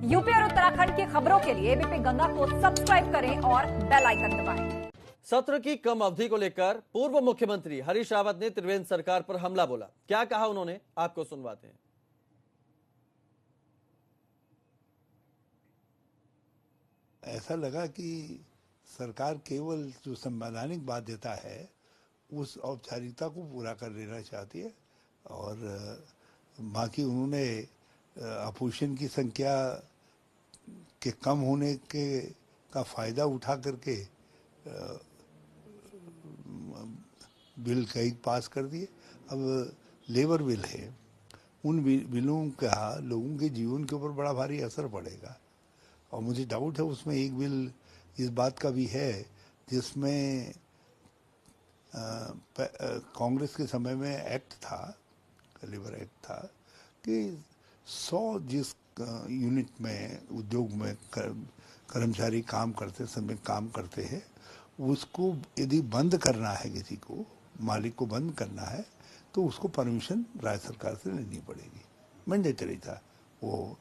UP और उत्तराखंड की खबरों के लिए एबीपी गंगा को सब्सक्राइब करें और बेल आइकन दबाएं। सत्र की कम अवधि को लेकर पूर्व मुख्यमंत्री हरीश रावत ने त्रिवेंद्र सरकार पर हमला बोला। क्या कहा उन्होंने, आपको सुनवाते हैं। ऐसा लगा कि सरकार केवल जो संवैधानिक बाध्यता है उस औपचारिकता को पूरा कर लेना चाहती है और बाकी उन्होंने अपोजिशन की संख्या के कम होने के का फायदा उठा करके बिल कई पास कर दिए। अब लेबर बिल है, उन बिलों का लोगों के जीवन के ऊपर बड़ा भारी असर पड़ेगा और मुझे डाउट है उसमें एक बिल इस बात का भी है जिसमें कांग्रेस के समय में एक्ट था, लेबर एक्ट था कि 100 जिस यूनिट में उद्योग में कर्मचारी काम करते हैं उसको यदि बंद करना है, किसी को मालिक को बंद करना है तो उसको परमिशन राज्य सरकार से लेनी पड़ेगी। मैंडेटरी था, वो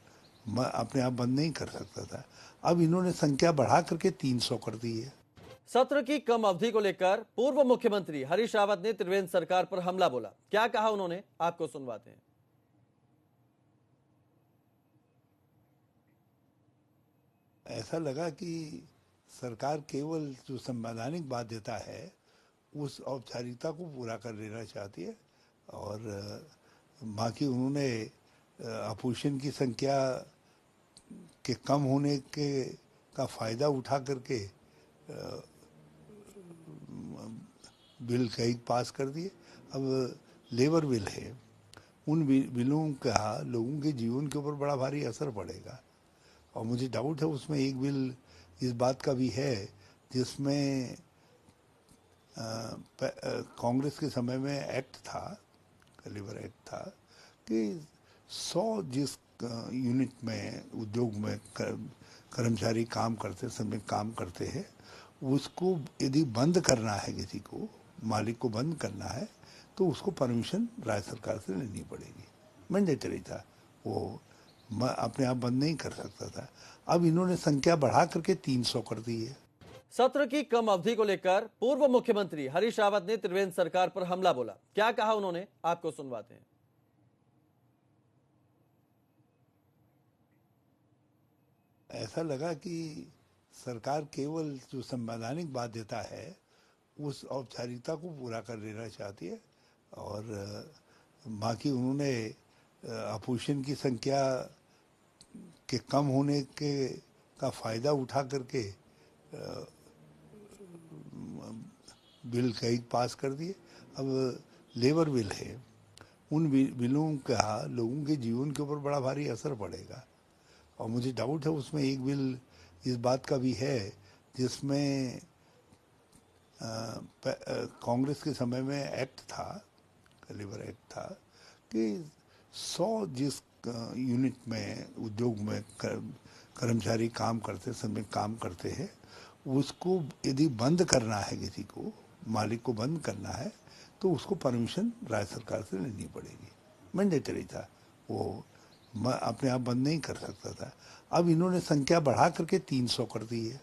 अपने आप बंद नहीं कर सकता था। अब इन्होंने संख्या बढ़ा करके 300 कर दी है। सत्र की कम अवधि को लेकर पूर्व मुख्यमंत्री हरीश रावत ने त्रिवेंद्र सरकार पर हमला बोला। क्या कहा उन्होंने, आपको सुनवाते हैं। ऐसा लगा कि सरकार केवल जो संवैधानिक बाध्यता है उस औपचारिकता को पूरा कर लेना चाहती है और बाकी उन्होंने अपोजिशन की संख्या के कम होने के का फायदा उठा करके बिल कई पास कर दिए। अब लेबर बिल है, उन बिलों का लोगों के जीवन के ऊपर बड़ा भारी असर पड़ेगा और मुझे डाउट है उसमें एक बिल इस बात का भी है जिसमें कांग्रेस के समय में एक्ट था, लेबर एक्ट था कि 100 जिस यूनिट में उद्योग में कर्मचारी काम करते हैं उसको यदि बंद करना है, किसी को मालिक को बंद करना है तो उसको परमिशन राज्य सरकार से लेनी पड़ेगी। मैंडेटरी था, वो अपने आप बंद नहीं कर सकता था। अब इन्होंने संख्या बढ़ा करके 300 कर दी है। सत्र की कम अवधि को लेकर पूर्व मुख्यमंत्री हरीश रावत ने त्रिवेंद्र सरकार पर हमला बोला। क्या कहा उन्होंने, आपको सुनवाते हैं। ऐसा लगा कि सरकार केवल जो संवैधानिक बाध्यता है उस औपचारिकता को पूरा कर लेना चाहती है और बाकी उन्होंने अपोजिशन की संख्या के कम होने के का फायदा उठा करके बिल कई पास कर दिए। अब लेबर बिल है, उन बिलों का लोगों के जीवन के ऊपर बड़ा भारी असर पड़ेगा और मुझे डाउट है उसमें एक बिल इस बात का भी है जिसमें कांग्रेस के समय में एक्ट था, लेबर एक्ट था कि 100 जिस यूनिट में उद्योग में कर्मचारी काम करते हैं उसको यदि बंद करना है, किसी को मालिक को बंद करना है तो उसको परमिशन राज्य सरकार से लेनी पड़ेगी। मैंडेटरी था, वो अपने आप बंद नहीं कर सकता था। अब इन्होंने संख्या बढ़ा करके 300 कर दी है।